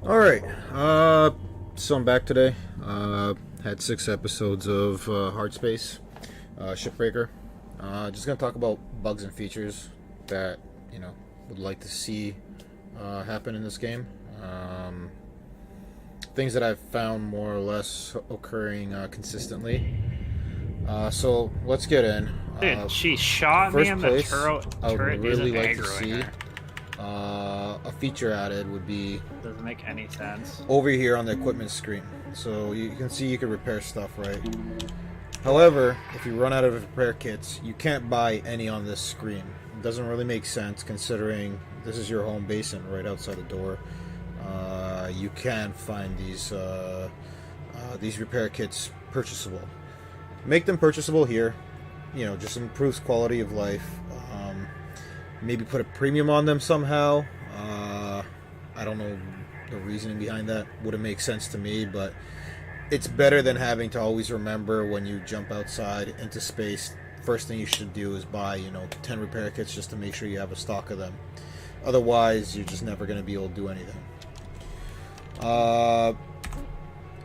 Alright, so I'm back today. Had 6 episodes of Hardspace Shipbreaker. Just gonna talk about bugs and features that, would like to see happen in this game. Things that I've found more or less occurring consistently. So let's get in. Dude, she shot me in the turret. I would really like to aggroing see her. a feature added would be Doesn't make any sense. over here on the equipment screen. So you can see you can repair stuff, right? However, if you run out of repair kits, you can't buy any on this screen. It doesn't really make sense considering this is your home base and right outside the door. You can find these repair kits purchasable. Make them purchasable here. Just improves quality of life. Maybe put a premium on them somehow. I don't know the reasoning behind that. Wouldn't make sense to me, but it's better than having to always remember when you jump outside into space. First thing you should do is buy, 10 repair kits just to make sure you have a stock of them. Otherwise, you're just never going to be able to do anything.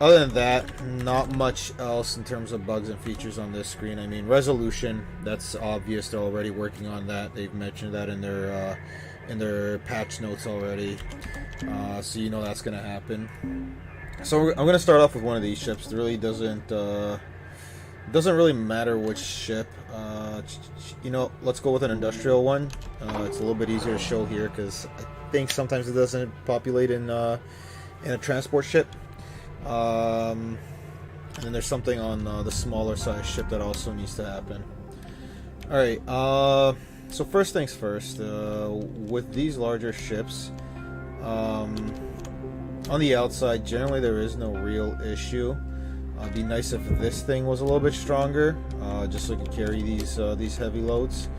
Other than that, not much else in terms of bugs and features on this screen. I mean, resolution, that's obvious. They're already working on that. They've mentioned that in their patch notes already. So you know that's going to happen. So I'm going to start off with one of these ships. It really doesn't really matter which ship. Let's go with an industrial one. It's a little bit easier to show here because I think sometimes it doesn't populate in a transport ship. And then there's something on the smaller size ship that also needs to happen. Alright, so first things first, with these larger ships, on the outside, generally there is no real issue. It'd be nice if this thing was a little bit stronger, just so it can carry these heavy loads.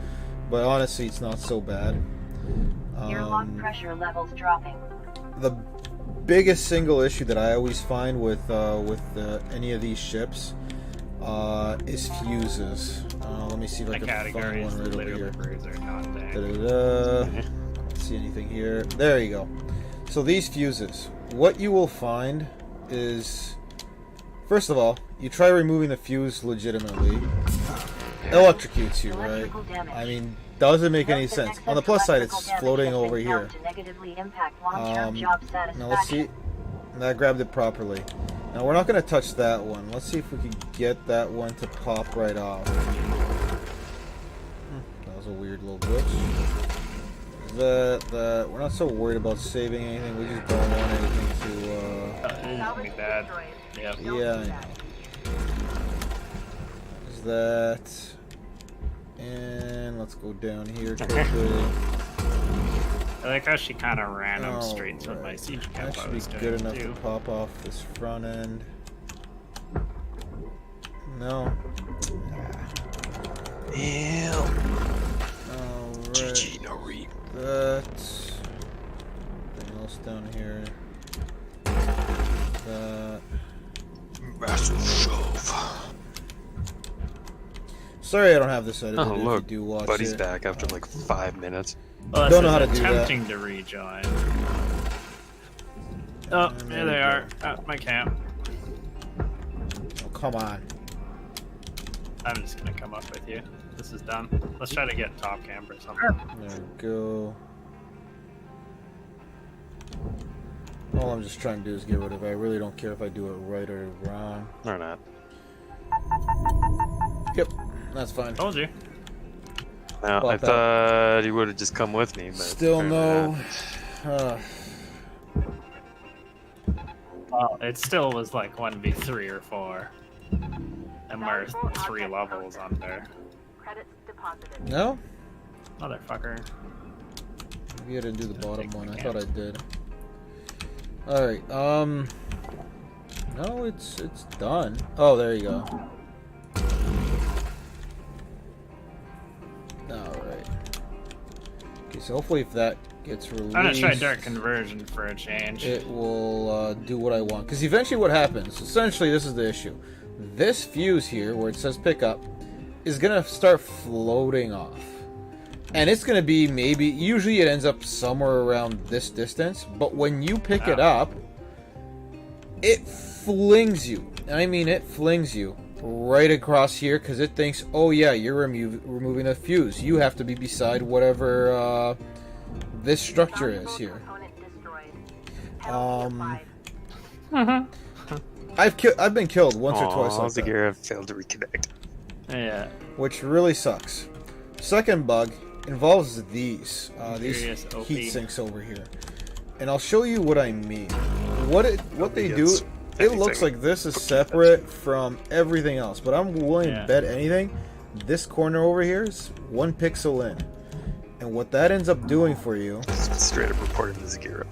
But honestly, it's not so bad. Your lock pressure levels dropping. The biggest single issue that I always find with any of these ships is fuses. Let me see if I can find one right over here. Don't see anything here. There you go. So these fuses, what you will find is, first of all, you try removing the fuse legitimately. It electrocutes you, right? I mean, doesn't make any sense. On the plus side, it's floating over here. Now let's see. That grabbed it properly. Now we're not going to touch that one. Let's see if we can get that one to pop right off. That was a weird little glitch. That we're not so worried about saving anything. We just don't want anything to. Be bad. Yeah, I know. Is that? And let's go down here quickly. I like how she kind of ran him straight to my siege cap. That should be good enough to pop off this front end. No. Ew. Alright. GG, no read. That. Anything else down here? That. Massive shove. Sorry I don't have this edited. Oh, if look, you do watch Buddy's it. back after like 5 minutes. Well, Don't know how to do that. attempting to rejoin. Oh, there they are. At my camp. Oh, come on. I'm just gonna come up with you. This is done. Let's try to get top camp or something. There we go. All I'm just trying to do is get rid of it. I really don't care if I do it right or wrong. Or not. Yep, that's fine. Told you. Now, Pop I out. thought he would have just come with me, but Still no. Well, it still was like 1v3 or 4. And we're 3 levels under. Credits deposited. No? Motherfucker. Maybe I didn't do the bottom one. I thought I did. Alright, no, it's done. Oh, there you go. Alright. Okay, so hopefully if that gets released, I'm gonna try dark conversion for a change. it will do what I want. Because eventually what happens, essentially this is the issue. This fuse here, where it says pickup, is gonna start floating off. And it's gonna be usually it ends up somewhere around this distance, but when you pick it up, it flings you. I mean, it flings you right across here because it thinks, oh yeah, you're removing the fuse. You have to be beside whatever this structure is here. I've been killed once or twice like the that, gear failed to reconnect. Yeah. which really sucks. Second bug involves these Curious OP. heat sinks over here, and I'll show you what I mean. What they do, it looks like this is separate from everything else, but I'm willing to bet anything. This corner over here is 1 pixel in, and what that ends up doing for you, Straight up reporting the Zagiro.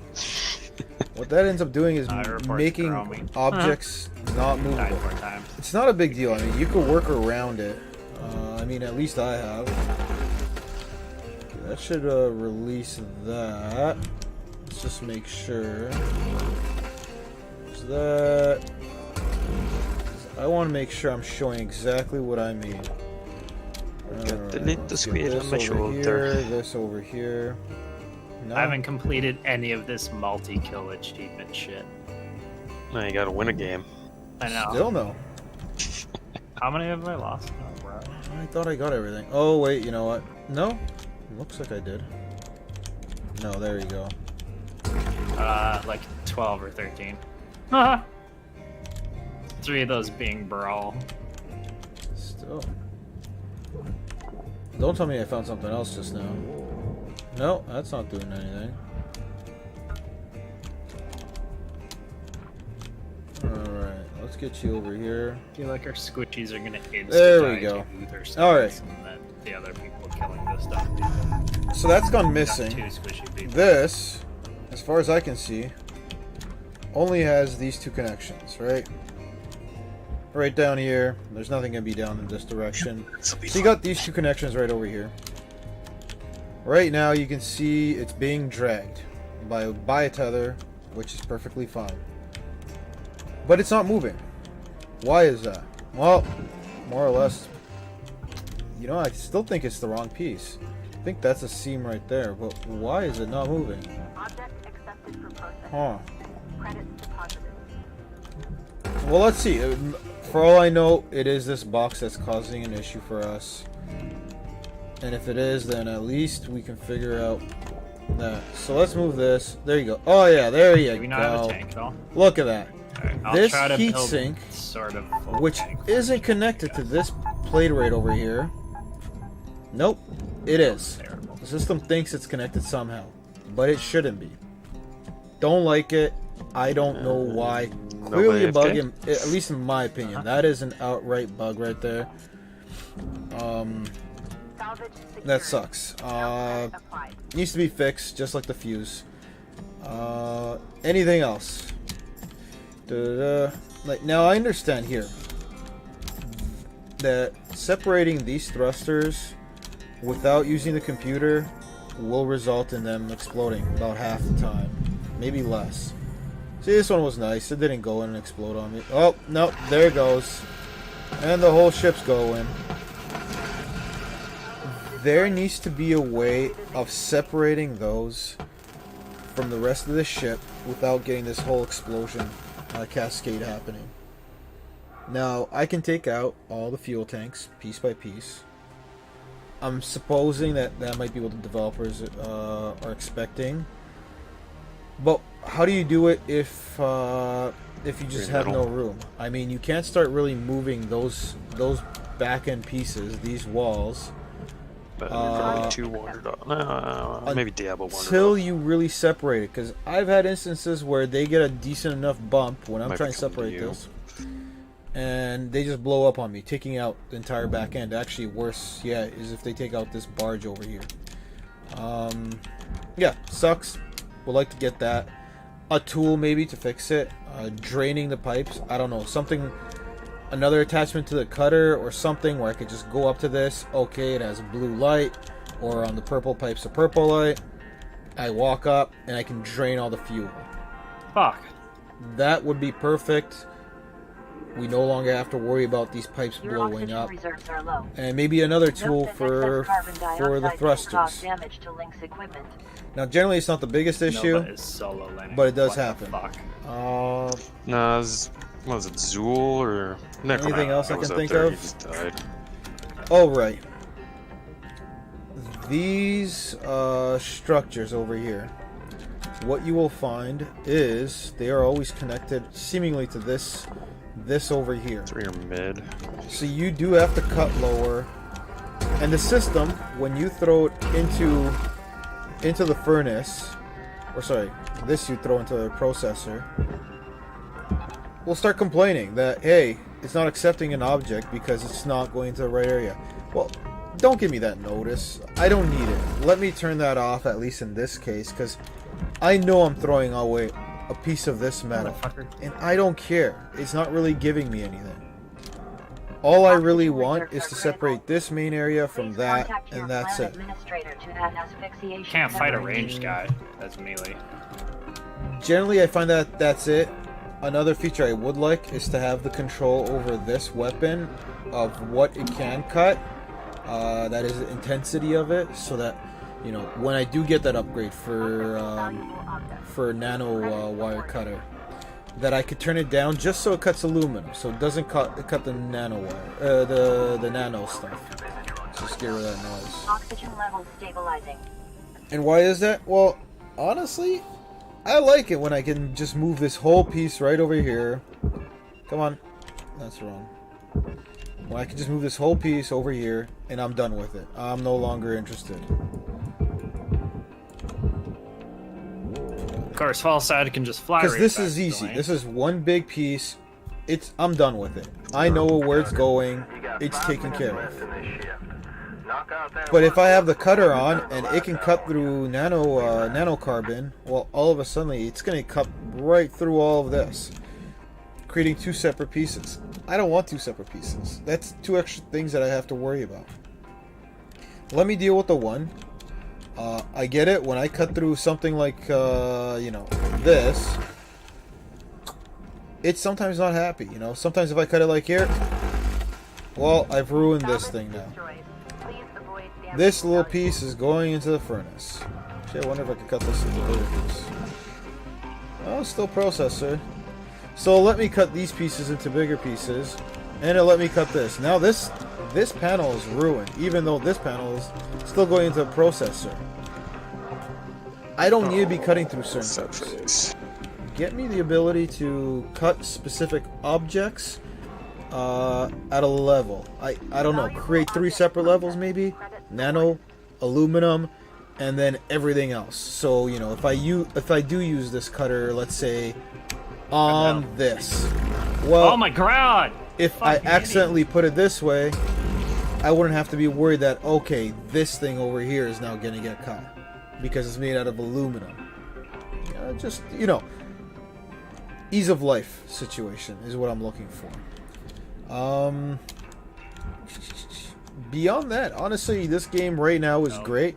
what that ends up doing is reports making roaming. objects not Died movable. 4 times. It's not a big deal. I mean, you could work around it. I mean, at least I have. Okay, that should release that. Let's just make sure. Is that? I want to make sure I'm showing exactly what I mean. Delete the let's get squid on this my over shoulder. here, this over here. No. I haven't completed any of this multi-kill achievement shit. Now you gotta win a game. I know. Still no. How many have I lost? Oh, bro. I thought I got everything. Oh wait, you know what? No, looks like I did. No, there you go. Like 12 or 13. Haha. 3 of those being Brawl. Still. Don't tell me I found something else just now. No, that's not doing anything. Alright, let's get you over here. I feel like our squishies are gonna insta There we go. Alright. And then the other people killing those dumb people. So that's gone Got missing. 2 squishy people. This, as far as I can see, only has these 2 connections, right? Right down here. There's nothing gonna be down in this direction. So you got these 2 connections right over here. Right now you can see it's being dragged by a tether, which is perfectly fine. But it's not moving. Why is that? Well, more or less, you know, I still think it's the wrong piece. I think that's a seam right there, but why is it not moving? Object accepted for processing. Huh. Credits deposited. Well, let's see. For all I know, it is this box that's causing an issue for us. And if it is, then at least we can figure out that. So let's move this. There you go. Oh yeah, there you Do we not have a go. tank at all? Look at that. Alright, I'll This try to heat build sink, sort of full which tank. isn't connected to this plate right over here. Nope, it is. Terrible. The system thinks it's connected somehow, but it shouldn't be. Don't like it. I don't know why. Clearly a bug, AFK? at least in my opinion. That is an outright bug right there. Salvage That secured. sucks. Credit applied. Needs to be fixed, just like the fuse. Anything else? Like now, I understand here that separating these thrusters without using the computer will result in them exploding about half the time, maybe less. See, this one was nice. It didn't go in and explode on me. Oh no, there it goes, and the whole ship's going. There needs to be a way of separating those from the rest of the ship without getting this whole explosion cascade happening. Now, I can take out all the fuel tanks piece by piece. I'm supposing that that might be what the developers are expecting. But how do you do it if you just have no room? I mean, you can't start really moving those back end pieces, these walls, But probably 2 wandered off. Maybe Diablo wandered until off. you really separate it. Because I've had instances where they get a decent enough bump when I'm Might trying be to coming to separate you. this, and they just blow up on me, taking out the entire back end. Actually, worse, yeah, is if they take out this barge over here. Yeah, sucks. Would like to get that. A tool maybe to fix it. Draining the pipes. I don't know. Something. Another attachment to the cutter or something where I could just go up to this. Okay, it has a blue light. Or on the purple pipes, a purple light. I walk up and I can drain all the fuel. Fuck. That would be perfect. We no longer have to worry about these pipes Your blowing oxygen up. reserves are low. And maybe another Note tool that for excess carbon the dioxide can cause thrusters. damage to Lynx equipment. Now, generally, it's not the biggest issue. Nova is solo landing. but it does What the happen. Fuck. Nah, what was it, Zool or Necromancer? Anything else I was can out think there, of? He just died. Oh, right. These structures over here, what you will find is they are always connected seemingly to this over here. Three or mid. So you do have to cut lower. And the system, when you throw it into the furnace, or sorry, this you throw into the processor, will start complaining that, hey, it's not accepting an object because it's not going to the right area. Well, don't give me that notice. I don't need it. Let me turn that off, at least in this case, because I know I'm throwing away a piece of this metal. And I don't care. It's not really giving me anything. All I really want is to separate this main area from that, and that's it. Can't fight a ranged guy as melee. Generally, I find that that's it. Another feature I would like is to have the control over this weapon of what it can cut. That is the intensity of it, so that, you know, when I do get that upgrade for nano wire cutter, that I could turn it down just so it cuts aluminum, so it doesn't cut the nano wire, the nano stuff. Just get rid of that noise. Oxygen levels stabilizing. And why is that? Well, honestly, I like it when I can just move this whole piece right over here. Come on, that's wrong. When I can just move this whole piece over here, and I'm done with it. I'm no longer interested. Of course, fall side can just fly. Because right this back is to the easy. lane. This is one big piece. I'm done with it. I know where it's going. It's taken care of. But if I have the cutter on and it can cut through nanocarbon, well, all of a sudden it's going to cut right through all of this, creating two separate pieces. I don't want two separate pieces. That's two extra things that I have to worry about. Let me deal with the one. I get it. When I cut through something like, you know, this, it's sometimes not happy. You know, sometimes if I cut it like here, well, I've ruined this thing now. This little piece is going into the furnace. Actually, I wonder if I could cut this into a bigger piece. Oh, still processor. So let me cut these pieces into bigger pieces, and it let me cut this. Now this panel is ruined, even though this panel is still going into a processor. I don't need to be cutting through certain things. Get me the ability to cut specific objects at a level. I don't know, create 3 separate levels maybe? Nano, aluminum, and then everything else. So, you know, if I do use this cutter, let's say, on this. Well, oh my god! If I accidentally put it this way, I wouldn't have to be worried that, okay, this thing over here is now going to get cut because it's made out of aluminum. Just, you know, ease of life situation is what I'm looking for. Beyond that, honestly, this game right now is great.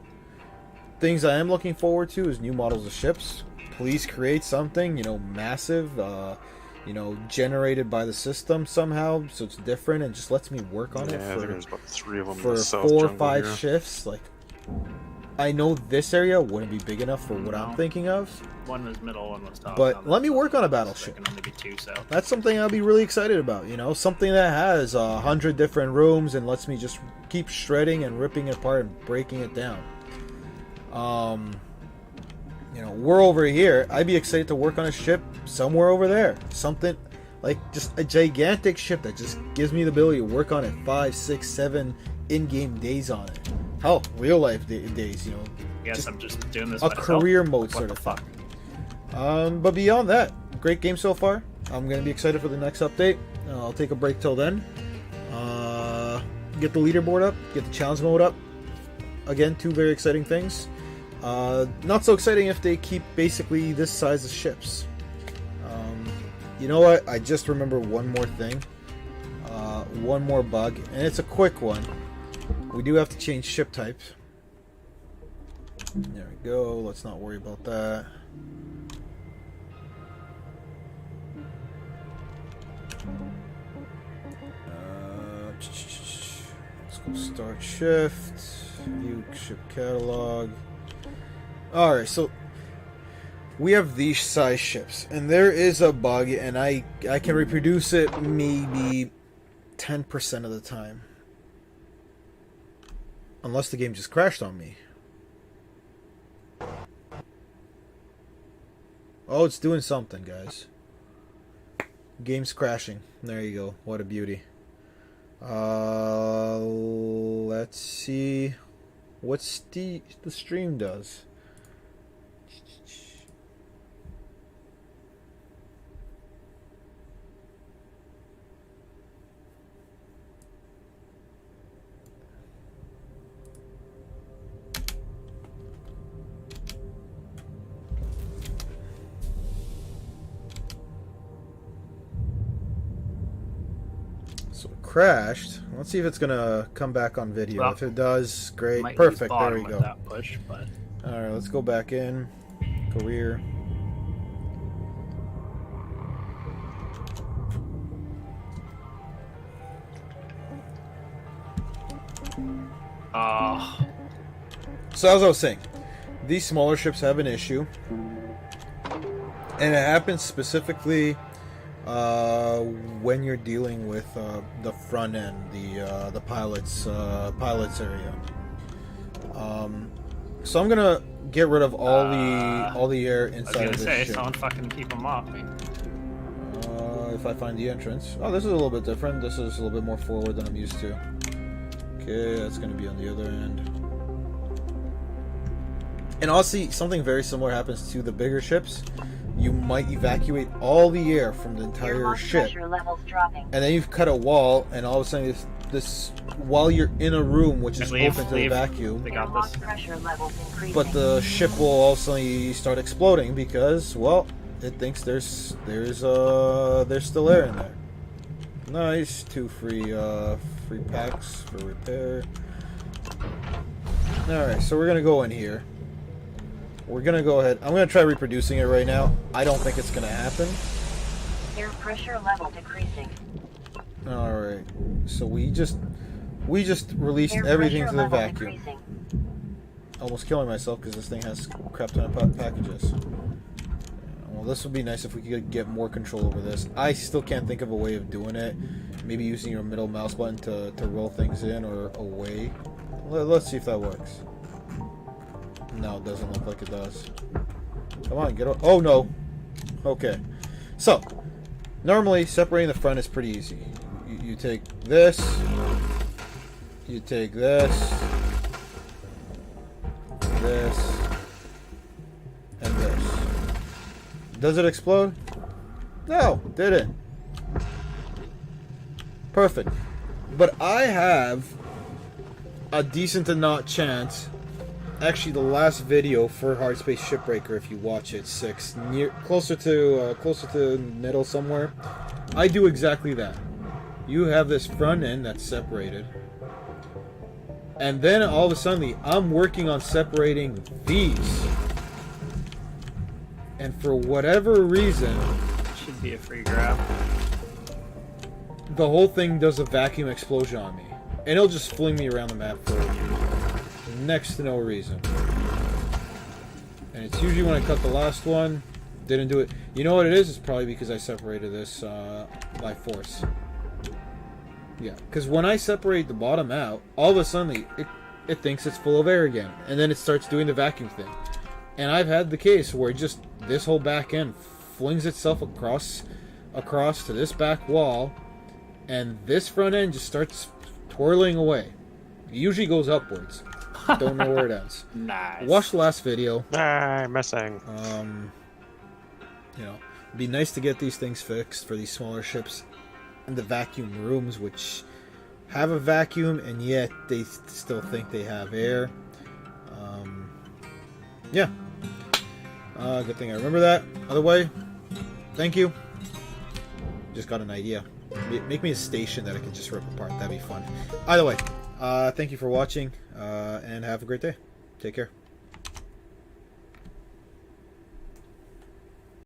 Things I am looking forward to is new models of ships. Please create something, you know, massive, you know, generated by the system somehow, so it's different and just lets me work on it I think there's about 3 of them for in the 4 South or Jungle 5 here. shifts. Like, I know this area wouldn't be big enough for what I'm thinking of, One was middle, one was top. but let me work on a battleship. There can only be 2, so. That's something I'll be really excited about, you know, something that has 100 different rooms and lets me just keep shredding and ripping it apart and breaking it down. You know, we're over here. I'd be excited to work on a ship somewhere over there. Something like just a gigantic ship that just gives me the ability to work on it 5, 6, 7 in-game days on it. Hell, real life days, you know. Guess I'm just doing this a by myself. career mode What sort the of fuck? thing. But beyond that, great game so far. I'm going to be excited for the next update. I'll take a break till then. Get the leaderboard up, get the challenge mode up. Again, 2 very exciting things. Not so exciting if they keep basically this size of ships. You know what? I just remember one more thing. One more bug, and it's a quick one. We do have to change ship types. There we go. Let's not worry about that. Let's go start shift. View ship catalog. Alright, so we have these size ships, and there is a bug, and I can reproduce it maybe 10% of the time. Unless the game just crashed on me. Oh, it's doing something, guys. Game's crashing. There you go. What a beauty. Let's see what the stream does. So it crashed. Let's see if it's gonna come back on video. Well, if it does, great. Might use Perfect. There bottom we with go. that push, but Alright, let's go back in. Career. So as I was saying, these smaller ships have an issue. And it happens specifically when you're dealing with the front end, the pilot's area. So I'm gonna get rid of all the air I was inside gonna of this say, ship. someone fucking keep them off me. If I find the entrance. Oh, this is a little bit different. This is a little bit more forward than I'm used to. Okay, that's gonna be on the other end. And honestly, something very similar happens to the bigger ships. You might evacuate all the air from the entire Airlock ship, pressure levels dropping. and then you've cut a wall, and all of a sudden, this while you're in a room which is Leave, open to the leave. vacuum, They got Airlock this. pressure levels increasing. but the ship will all of a sudden start exploding because, well, it thinks there's still air in there. Nice, 2 free packs for repair. All right, so we're gonna go in here. We're gonna go ahead. I'm gonna try reproducing it right now. I don't think it's gonna happen. Air pressure level decreasing. All right. So we just released Air everything pressure to the level vacuum. decreasing. Almost killing myself because this thing has crap ton of packages. Well, this would be nice if we could get more control over this. I still can't think of a way of doing it. Maybe using your middle mouse button to roll things in or away. Let's see if that works. No, it doesn't look like it does. Come on, get on. Oh, no. Okay. So, normally, separating the front is pretty easy. You take this. You take this. This. And this. Does it explode? No, didn't. Perfect. But I have a decent to not chance. Actually, the last video for Hardspace Shipbreaker, if you watch it, 6, closer to middle somewhere, I do exactly that. You have this front end that's separated, and then all of a sudden, I'm working on separating these, and for whatever reason, Should be a free grab. the whole thing does a vacuum explosion on me, and it'll just fling me around the map for next to no reason. And it's usually when I cut the last one, didn't do it. You know what it is? It's probably because I separated this by force. Yeah, because when I separate the bottom out, all of a sudden it thinks it's full of air again, and then it starts doing the vacuum thing. And I've had the case where just this whole back end flings itself across to this back wall, and this front end just starts twirling away. It usually goes upwards. Don't know where it ends. Nice. Watch the last video. Ah, missing. You know, it'd be nice to get these things fixed for these smaller ships in the vacuum rooms, which have a vacuum and yet they still think they have air. Yeah. Good thing I remember that. Other way, thank you. Just got an idea. Make me a station that I can just rip apart. That'd be fun. Either way, thank you for watching, and have a great day. Take care.